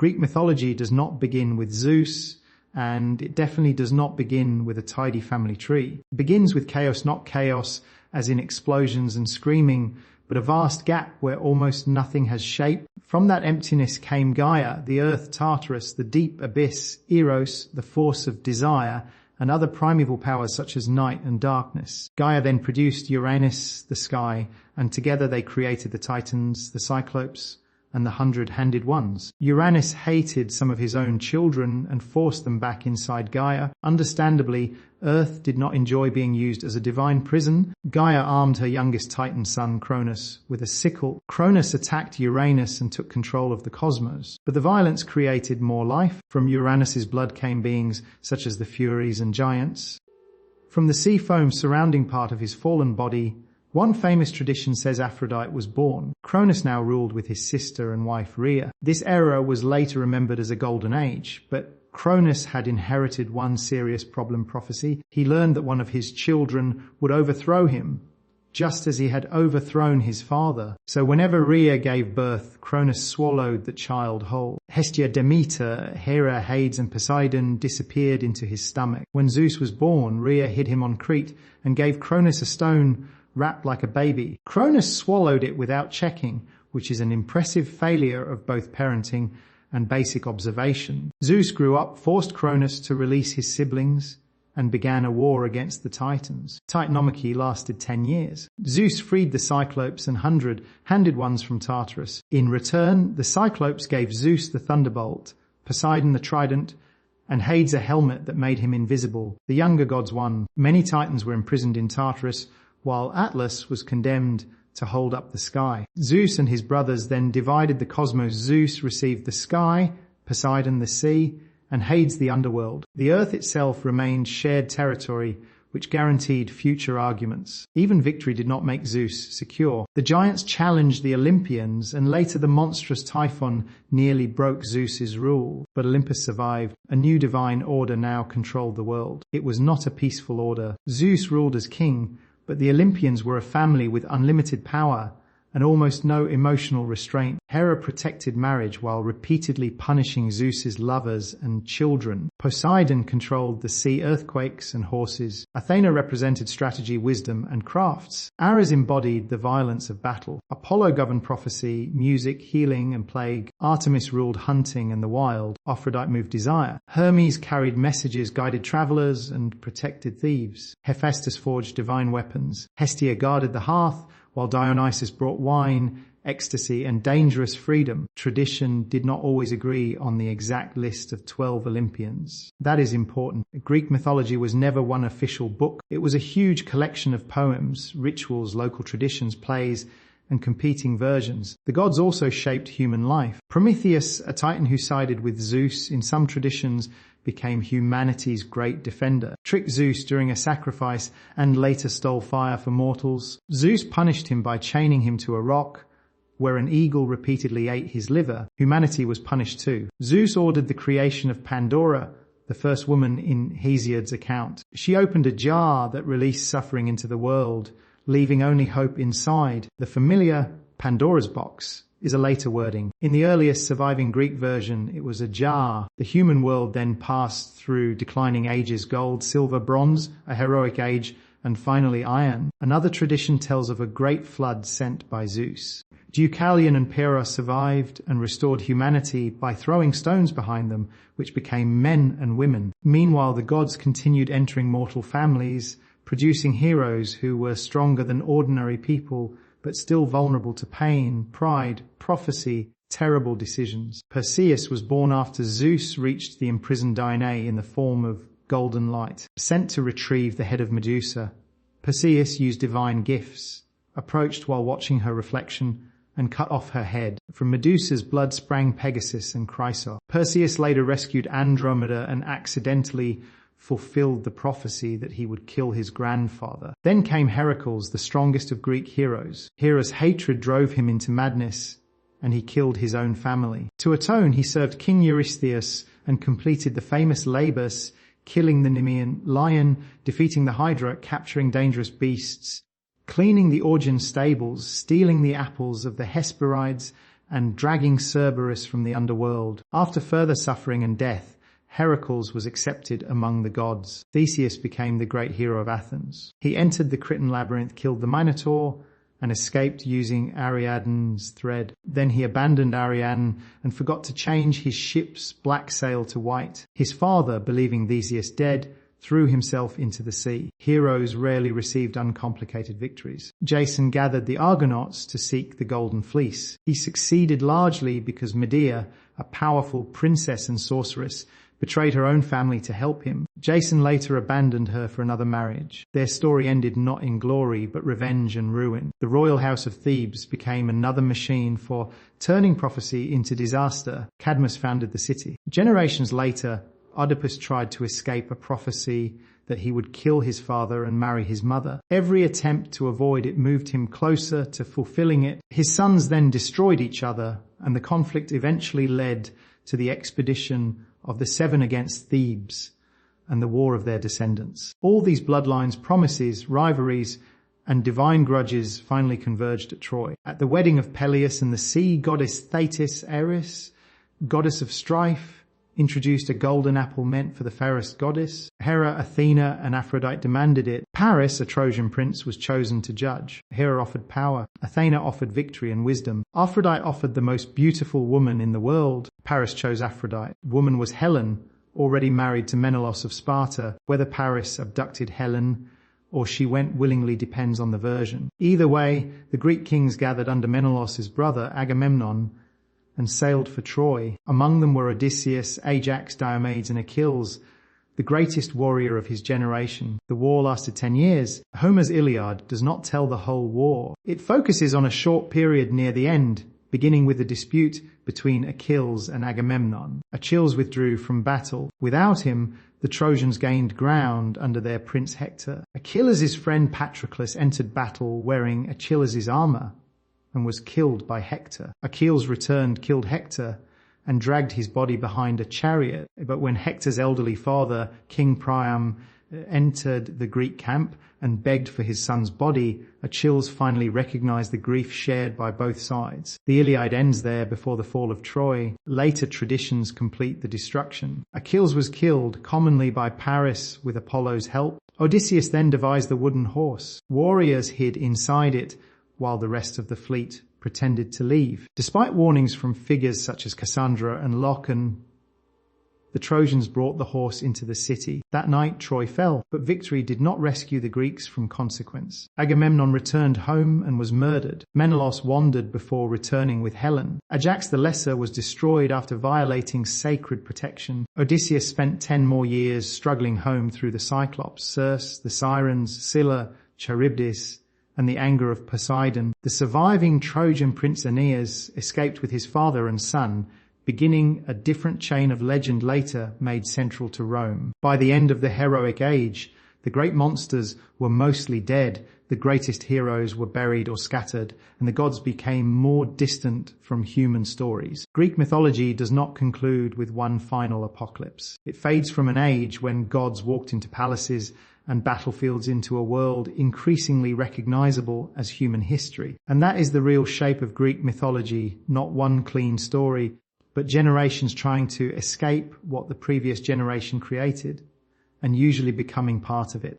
Greek mythology does not begin with Zeus, and it definitely does not begin with a tidy family tree. It begins with chaos, not chaos as in explosions and screaming, but a vast gap where almost nothing has shape. From that emptiness came Gaia, the earth, Tartarus, the deep abyss, Eros, the force of desire, and other primeval powers such as night and darkness. Gaia then produced Uranus, the sky, and together they created the Titans, the Cyclopes, and the 100-handed ones. Uranus hated some of his own children and forced them back inside Gaia. Understandably, Earth did not enjoy being used as a divine prison. Gaia armed her youngest Titan son, Cronus, with a sickle. Cronus attacked Uranus and took control of the cosmos. But the violence created more life. From Uranus's blood came beings such as the Furies and giants. From the sea foam surrounding part of his fallen body, one famous tradition says Aphrodite was born. Cronus now ruled with his sister and wife Rhea. This era was later remembered as a golden age, but Cronus had inherited one serious problem prophecy. He learned that one of his children would overthrow him, just as he had overthrown his father. So whenever Rhea gave birth, Cronus swallowed the child whole. Hestia, Demeter, Hera, Hades, and Poseidon disappeared into his stomach. When Zeus was born, Rhea hid him on Crete and gave Cronus a stone wrapped like a baby. Cronus swallowed it without checking, which is an impressive failure of both parenting and basic observation. Zeus grew up, forced Cronus to release his siblings, and began a war against the Titans. Titanomachy lasted 10 years. Zeus freed the Cyclopes and 100-handed ones from Tartarus. In return, the Cyclopes gave Zeus the thunderbolt, Poseidon the trident, and Hades a helmet that made him invisible. The younger gods won. Many Titans were imprisoned in Tartarus, while Atlas was condemned to hold up the sky. Zeus and his brothers then divided the cosmos. Zeus received the sky, Poseidon the sea, and Hades the underworld. The earth itself remained shared territory, which guaranteed future arguments. Even victory did not make Zeus secure. The giants challenged the Olympians, and later the monstrous Typhon nearly broke Zeus's rule. But Olympus survived. A new divine order now controlled the world. It was not a peaceful order. Zeus ruled as king, but the Olympians were a family with unlimited power and almost no emotional restraint. Hera protected marriage while repeatedly punishing Zeus's lovers and children. Poseidon controlled the sea earthquakes and horses. Athena represented strategy, wisdom, and crafts. Ares embodied the violence of battle. Apollo governed prophecy, music, healing, and plague. Artemis ruled hunting and the wild. Aphrodite moved desire. Hermes carried messages, guided travelers, and protected thieves. Hephaestus forged divine weapons. Hestia guarded the hearth, while Dionysus brought wine, ecstasy, and dangerous freedom. Tradition did not always agree on the exact list of 12 Olympians. That is important. Greek mythology was never one official book. It was a huge collection of poems, rituals, local traditions, plays, and competing versions. The gods also shaped human life. Prometheus, a titan who sided with Zeus in some traditions, became humanity's great defender, tricked Zeus during a sacrifice, and later stole fire for mortals. Zeus punished him by chaining him to a rock, where an eagle repeatedly ate his liver. Humanity was punished too. Zeus ordered the creation of Pandora, the first woman in Hesiod's account. She opened a jar that released suffering into the world, leaving only hope inside. The familiar Pandora's box is a later wording. In the earliest surviving Greek version, it was a jar. The human world then passed through declining ages: gold, silver, bronze, a heroic age, and finally iron. Another tradition tells of a great flood sent by Zeus. Deucalion and Pyrrha survived and restored humanity by throwing stones behind them, which became men and women. Meanwhile, the gods continued entering mortal families, producing heroes who were stronger than ordinary people, but still vulnerable to pain, pride, prophecy, terrible decisions. Perseus was born after Zeus reached the imprisoned Danae in the form of golden light. Sent to retrieve the head of Medusa, Perseus used divine gifts, approached while watching her reflection, and cut off her head. From Medusa's blood sprang Pegasus and Chrysos. Perseus later rescued Andromeda and accidentally fulfilled the prophecy that he would kill his grandfather. Then came Heracles, the strongest of Greek heroes. Hera's hatred drove him into madness, and he killed his own family. To atone, he served King Eurystheus and completed the famous Labus, killing the Nemean lion, defeating the Hydra, capturing dangerous beasts, cleaning the Augean stables, stealing the apples of the Hesperides, and dragging Cerberus from the underworld. After further suffering and death, Heracles was accepted among the gods. Theseus became the great hero of Athens. He entered the Cretan labyrinth, killed the Minotaur, and escaped using Ariadne's thread. Then he abandoned Ariadne and forgot to change his ship's black sail to white. His father, believing Theseus dead, threw himself into the sea. Heroes rarely received uncomplicated victories. Jason gathered the Argonauts to seek the Golden Fleece. He succeeded largely because Medea, a powerful princess and sorceress, betrayed her own family to help him. Jason later abandoned her for another marriage. Their story ended not in glory, but revenge and ruin. The royal House of Thebes became another machine for turning prophecy into disaster. Cadmus founded the city. Generations later, Oedipus tried to escape a prophecy that he would kill his father and marry his mother. Every attempt to avoid it moved him closer to fulfilling it. His sons then destroyed each other, and the conflict eventually led to the expedition of the Seven against Thebes and the war of their descendants. All these bloodlines, promises, rivalries, and divine grudges finally converged at Troy. At the wedding of Peleus and the sea goddess Thetis, Eris, goddess of strife, introduced a golden apple meant for the fairest goddess. Hera, Athena, and Aphrodite demanded it. Paris, a Trojan prince, was chosen to judge. Hera offered power. Athena offered victory and wisdom. Aphrodite offered the most beautiful woman in the world. Paris chose Aphrodite. The woman was Helen, already married to Menelaus of Sparta. Whether Paris abducted Helen or she went willingly depends on the version. Either way, the Greek kings gathered under Menelaus' brother, Agamemnon, and sailed for Troy. Among them were Odysseus, Ajax, Diomedes, and Achilles, the greatest warrior of his generation. The war lasted 10 years. Homer's Iliad does not tell the whole war. It focuses on a short period near the end, beginning with a dispute between Achilles and Agamemnon. Achilles withdrew from battle. Without him, the Trojans gained ground under their prince Hector. Achilles' friend Patroclus entered battle wearing Achilles' armor and was killed by Hector. Achilles returned, killed Hector, and dragged his body behind a chariot. But when Hector's elderly father, King Priam, entered the Greek camp and begged for his son's body, Achilles finally recognized the grief shared by both sides. The Iliad ends there before the fall of Troy. Later traditions complete the destruction. Achilles was killed, commonly by Paris with Apollo's help. Odysseus then devised the wooden horse. Warriors hid inside it, while the rest of the fleet pretended to leave. Despite warnings from figures such as Cassandra and Locke, the Trojans brought the horse into the city. That night, Troy fell, but victory did not rescue the Greeks from consequence. Agamemnon returned home and was murdered. Menelaus wandered before returning with Helen. Ajax the Lesser was destroyed after violating sacred protection. Odysseus spent 10 more years struggling home through the Cyclops, Circe, the Sirens, Scylla, Charybdis, and the anger of Poseidon. The surviving Trojan prince Aeneas escaped with his father and son, beginning a different chain of legend later made central to Rome. By the end of the heroic age, the great monsters were mostly dead, the greatest heroes were buried or scattered, and the gods became more distant from human stories. Greek mythology does not conclude with one final apocalypse. It fades from an age when gods walked into palaces and battlefields into a world increasingly recognizable as human history. And that is the real shape of Greek mythology, not one clean story, but generations trying to escape what the previous generation created and usually becoming part of it.